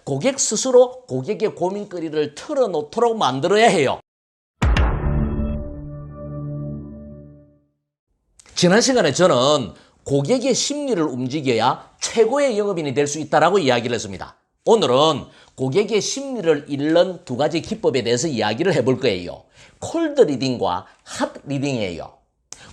고객 스스로 고객의 고민거리를 털어놓도록 만들어야 해요. 지난 시간에 저는 고객의 심리를 움직여야 최고의 영업인이 될 수 있다고 이야기를 했습니다. 오늘은 고객의 심리를 읽는 두 가지 기법에 대해서 이야기를 해볼 거예요. 콜드 리딩과 핫 리딩이에요.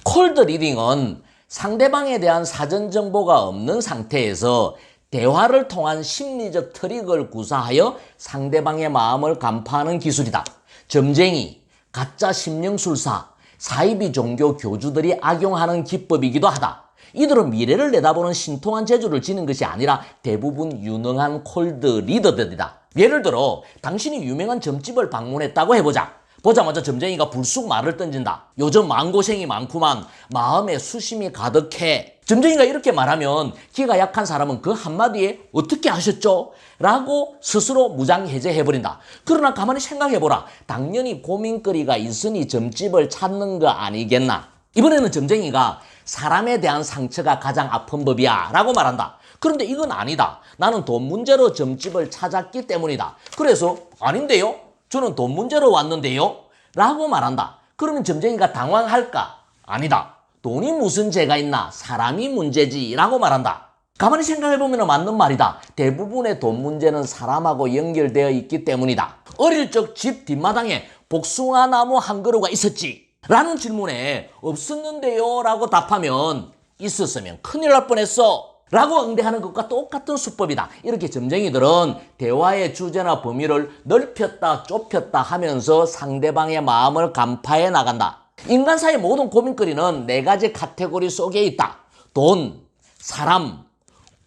콜드 리딩은 상대방에 대한 사전 정보가 없는 상태에서 대화를 통한 심리적 트릭을 구사하여 상대방의 마음을 간파하는 기술이다. 점쟁이, 가짜 심령술사, 사이비 종교 교주들이 악용하는 기법이기도 하다. 이들은 미래를 내다보는 신통한 재주를 지닌 것이 아니라 대부분 유능한 콜드 리더들이다. 예를 들어 당신이 유명한 점집을 방문했다고 해보자. 보자마자 점쟁이가 불쑥 말을 던진다. 요즘 마음고생이 많구만. 마음에 수심이 가득해. 점쟁이가 이렇게 말하면 기가 약한 사람은 그 한마디에 어떻게 하셨죠? 라고 스스로 무장해제해버린다. 그러나 가만히 생각해보라. 당연히 고민거리가 있으니 점집을 찾는 거 아니겠나? 이번에는 점쟁이가 사람에 대한 상처가 가장 아픈 법이야 라고 말한다. 그런데 이건 아니다. 나는 돈 문제로 점집을 찾았기 때문이다. 그래서 아닌데요? 저는 돈 문제로 왔는데요? 라고 말한다. 그러면 점쟁이가 당황할까? 아니다. 돈이 무슨 죄가 있나? 사람이 문제지 라고 말한다. 가만히 생각해보면 맞는 말이다. 대부분의 돈 문제는 사람하고 연결되어 있기 때문이다. 어릴 적 집 뒷마당에 복숭아 나무 한 그루가 있었지? 라는 질문에 없었는데요 라고 답하면 있었으면 큰일 날 뻔했어 라고 응대하는 것과 똑같은 수법이다. 이렇게 점쟁이들은 대화의 주제나 범위를 넓혔다 좁혔다 하면서 상대방의 마음을 간파해 나간다. 인간사의 모든 고민거리는 네 가지 카테고리 속에 있다. 돈, 사람,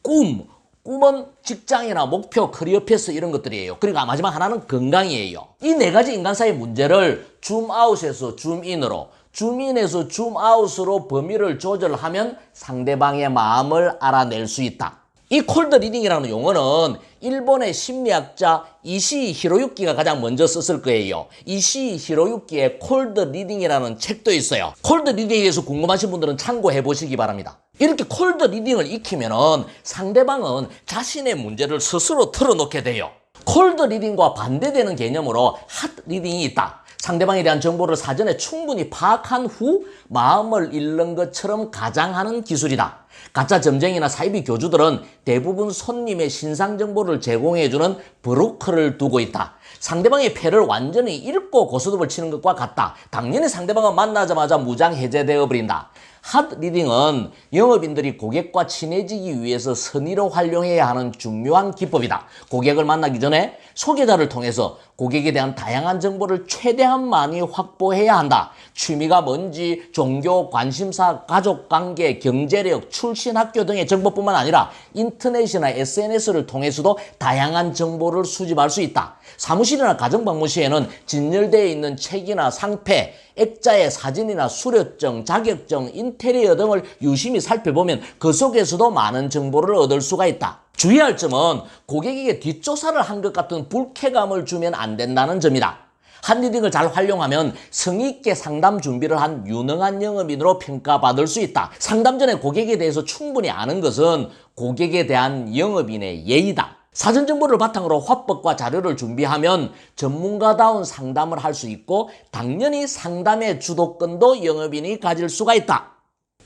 꿈. 꿈은 직장이나 목표, 커리어 패스 이런 것들이에요. 그리고 마지막 하나는 건강이에요. 이 네 가지 인간사의 문제를 줌아웃에서 줌인으로, 줌인에서 줌아웃으로 범위를 조절하면 상대방의 마음을 알아낼 수 있다. 이 콜드 리딩이라는 용어는 일본의 심리학자 이시이 히로유키가 가장 먼저 썼을 거예요. 이시이 히로유키의 콜드 리딩이라는 책도 있어요. 콜드 리딩에 대해서 궁금하신 분들은 참고해 보시기 바랍니다. 이렇게 콜드 리딩을 익히면은 상대방은 자신의 문제를 스스로 털어놓게 돼요. 콜드 리딩과 반대되는 개념으로 핫 리딩이 있다. 상대방에 대한 정보를 사전에 충분히 파악한 후 마음을 읽는 것처럼 가장하는 기술이다. 가짜 점쟁이나 사이비 교주들은 대부분 손님의 신상 정보를 제공해주는 브로커를 두고 있다. 상대방의 패를 완전히 읽고 고스톱을 치는 것과 같다. 당연히 상대방은 만나자마자 무장 해제되어 버린다. 핫 리딩은 영업인들이 고객과 친해지기 위해서 선의로 활용해야 하는 중요한 기법이다. 고객을 만나기 전에 소개자를 통해서 고객에 대한 다양한 정보를 최대한 많이 확보해야 한다. 취미가 뭔지, 종교, 관심사, 가족관계, 경제력, 출신 학교 등의 정보뿐만 아니라 인터넷이나 SNS를 통해서도 다양한 정보를 수집할 수 있다. 사무실이나 가정방문 시에는 진열되어 있는 책이나 상패, 액자의 사진이나 수료증, 자격증, 인테리어 등을 유심히 살펴보면 그 속에서도 많은 정보를 얻을 수가 있다. 주의할 점은 고객에게 뒷조사를 한 것 같은 불쾌감을 주면 안 된다는 점이다. 핫 리딩을 잘 활용하면 성의 있게 상담 준비를 한 유능한 영업인으로 평가받을 수 있다. 상담 전에 고객에 대해서 충분히 아는 것은 고객에 대한 영업인의 예의다. 사전 정보를 바탕으로 화법과 자료를 준비하면 전문가다운 상담을 할 수 있고 당연히 상담의 주도권도 영업인이 가질 수가 있다.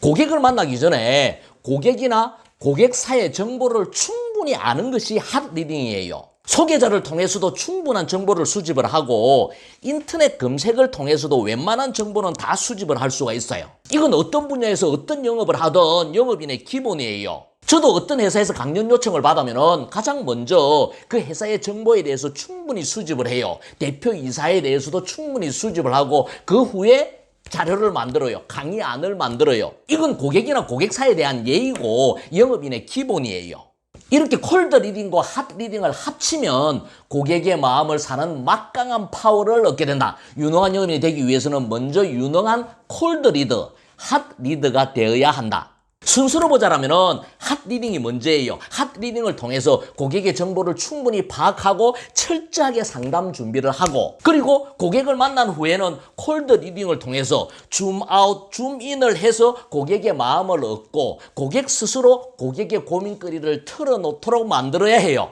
고객을 만나기 전에 고객이나 고객사의 정보를 충분히 아는 것이 핫 리딩이에요. 소개자를 통해서도 충분한 정보를 수집을 하고 인터넷 검색을 통해서도 웬만한 정보는 다 수집을 할 수가 있어요. 이건 어떤 분야에서 어떤 영업을 하든 영업인의 기본이에요. 저도 어떤 회사에서 강연 요청을 받으면 가장 먼저 그 회사의 정보에 대해서 충분히 수집을 해요. 대표이사에 대해서도 충분히 수집을 하고 그 후에 자료를 만들어요. 강의안을 만들어요. 이건 고객이나 고객사에 대한 예의고 영업인의 기본이에요. 이렇게 콜드 리딩과 핫 리딩을 합치면 고객의 마음을 사는 막강한 파워를 얻게 된다. 유능한 영업인이 되기 위해서는 먼저 유능한 콜드 리더, 핫 리더가 되어야 한다. 순서로 보자라면은 핫 리딩이 먼저예요. 핫 리딩을 통해서 고객의 정보를 충분히 파악하고 철저하게 상담 준비를 하고 그리고 고객을 만난 후에는 콜드 리딩을 통해서 줌아웃, 줌인을 해서 고객의 마음을 얻고 고객 스스로 고객의 고민거리를 털어놓도록 만들어야 해요.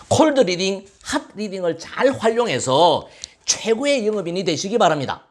콜드 리딩, 핫 리딩을 잘 활용해서 최고의 영업인이 되시기 바랍니다.